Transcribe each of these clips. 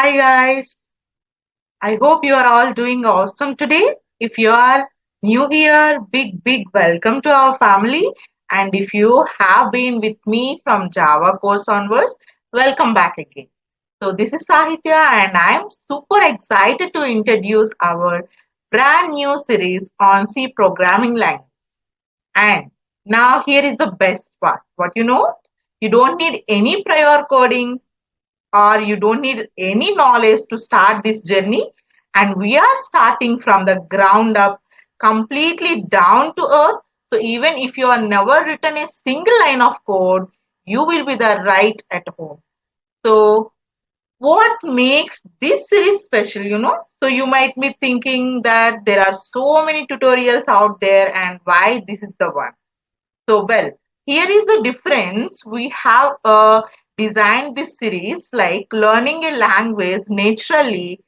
Hi guys, I hope you are all doing awesome today. If you are new here, big welcome to our family. And if you have been with me from Java course onwards, welcome back again. So this is Sahitya and I am super excited to introduce our brand new series on C programming language. And now here is the best part. What you know? You don't need any prior coding or you don't need any knowledge to start this journey. And we are starting from the ground up, completely down to earth. So even if you are never written a single line of code, you will be the right at home. So what makes this series special? So you might be thinking that there are so many tutorials out there and why this is the one. So, well, here is the difference. We have designed this series like learning a language naturally,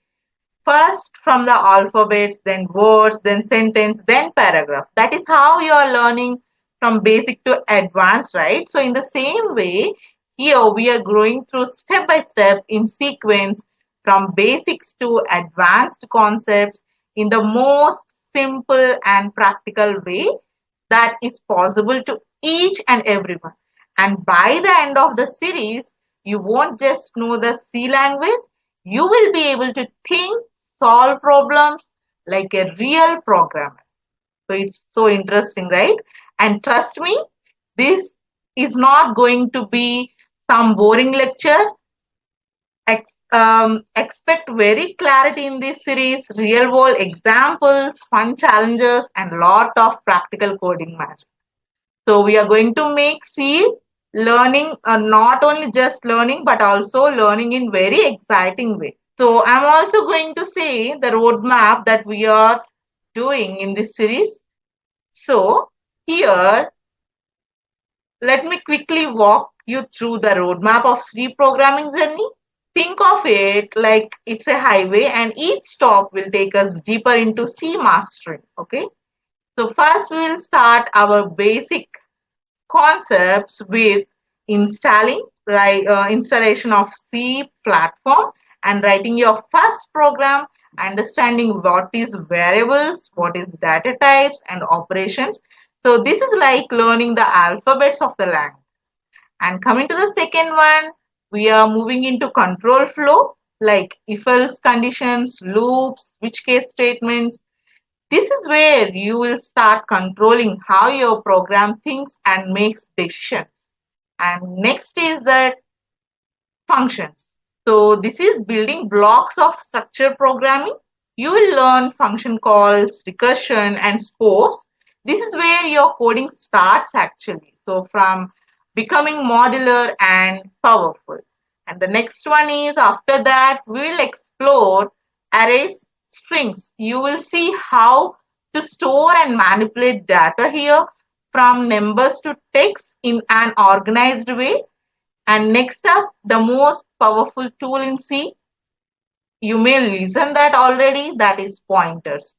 first from the alphabets, then words, then sentence, then paragraph. That is how you are learning from basic to advanced, right? So, in the same way, here we are going through step by step in sequence from basics to advanced concepts in the most simple and practical way that is possible to each and everyone. And by the end of the series, you won't just know the C language, you will be able to think, solve problems like a real programmer. So it's so interesting, right? And trust me, this is not going to be some boring lecture. Expect very clarity in this series, real world examples, fun challenges, and lot of practical coding magic. So we are going to make C learning not only just learning but also learning in very exciting way. So I'm also going to say the roadmap that we are doing in this series. So here, let me quickly walk you through the roadmap of C programming journey. Think of it like it's a highway and each stop will take us deeper into C mastering. Okay. So first we'll start our basic concepts with installation of C platform and writing your first program, understanding what is variables, what is data types and operations. So this is like learning the alphabets of the language. And coming to the second one, we are moving into control flow like if else conditions, loops, switch case statements. This is where you will start controlling how your program thinks and makes decisions. And next is that functions. So this is building blocks of structured programming. You will learn function calls, recursion, and scopes. This is where your coding starts actually. So from becoming modular and powerful. And the next one is after that, we will explore arrays, strings. You will see how to store and manipulate data here from numbers to text in an organized way. And next up, the most powerful tool in C, you may listen that already, that is pointers.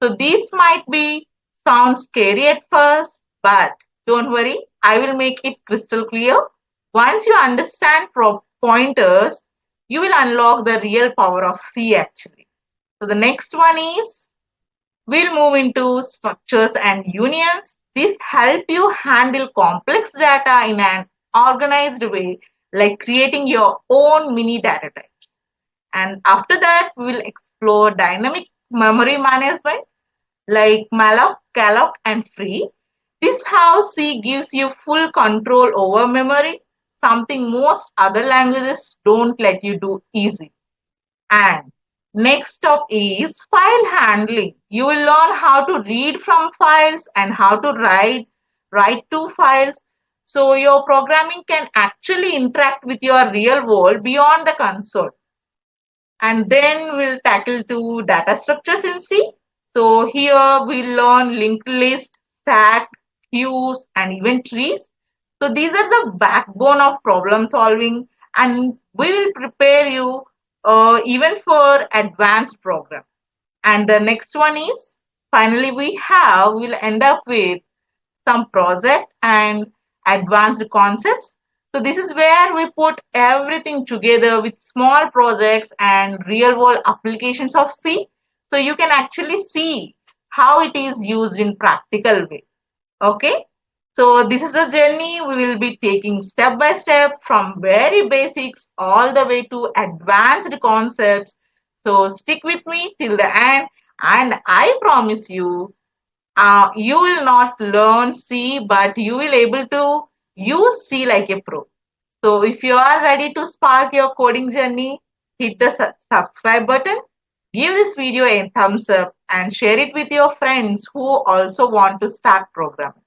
So these might be sound scary at first, but don't worry, I will make it crystal clear. Once you understand pointers, you will unlock the real power of C actually. So the next one is we'll move into structures and unions. These help you handle complex data in an organized way, like creating your own mini data type. And after that, we will explore dynamic memory management like malloc, calloc, and free. This how C gives you full control over memory, something most other languages don't let you do easy. And next up is file handling. You will learn how to read from files and how to write to files. So your programming can actually interact with your real world beyond the console. And then we'll tackle two data structures in C. So here we learn linked list, stack, queues, and even trees. So these are the backbone of problem solving, and we will prepare you even for advanced program. And the next one is finally we'll end up with some project and advanced concepts. So this is where we put everything together with small projects and real world applications of C. So you can actually see how it is used in practical way. Okay. So this is the journey we will be taking step by step from very basics all the way to advanced concepts. So stick with me till the end and I promise you you will not learn C, but you will able to use C like a pro. So if you are ready to spark your coding journey, hit the subscribe button, give this video a thumbs up and share it with your friends who also want to start programming.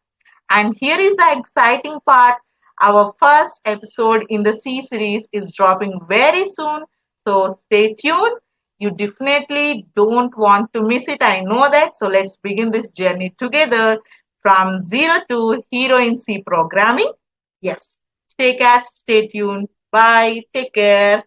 And here is the exciting part. Our first episode in the C series is dropping very soon. So stay tuned. You definitely don't want to miss it. I know that. So let's begin this journey together from zero to hero in C programming. Yes. Stay tuned. Bye. Take care.